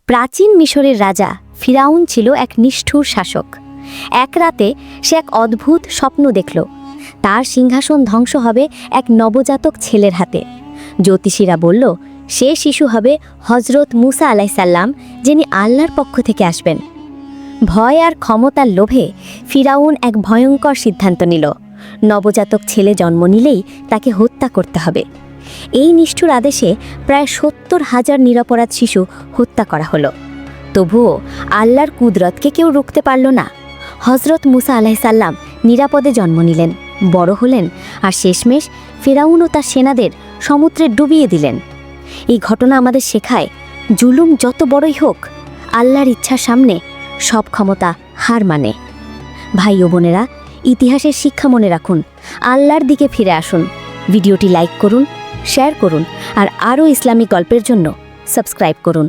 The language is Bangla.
প্রাচীন মিশরের রাজা ফিরাউন ছিল এক নিষ্ঠুর শাসক। এক রাতে সে এক অদ্ভুত স্বপ্ন দেখল। তার সিংহাসন ধ্বংস হবে এক নবজাতক ছেলের হাতে। জ্যোতিষীরা বলল, সে শিশু হবে হজরত মুসা আলাইসাল্লাম, যিনি আল্লাহর পক্ষ থেকে আসবেন। ভয় আর ক্ষমতার লোভে ফিরাউন এক ভয়ঙ্কর সিদ্ধান্ত নিল। নবজাতক ছেলে জন্ম নিলেই তাকে হত্যা করতে হবে। এই নিষ্ঠুর আদেশে প্রায় ৭০,০০০ নিরপরাধ শিশু হত্যা করা হলো। তবুও আল্লাহর কুদরতকে কেউ রুখতে পারল না। হজরত মুসা আলাইসাল্লাম নিরাপদে জন্ম নিলেন, বড় হলেন, আর শেষমেশ ফিরাউন ও তার সেনাদের সমুদ্রে ডুবিয়ে দিলেন। এই ঘটনা আমাদের শেখায়, জুলুম যত বড়ই হোক, আল্লাহর ইচ্ছার সামনে সব ক্ষমতা হার মানে। ভাই ও বোনেরা, ইতিহাসের শিক্ষা মনে রাখুন, আল্লাহর দিকে ফিরে আসুন। ভিডিওটি লাইক করুন, শেয়ার করুন, আর আরও ইসলামিক গল্পের জন্য সাবস্ক্রাইব করুন।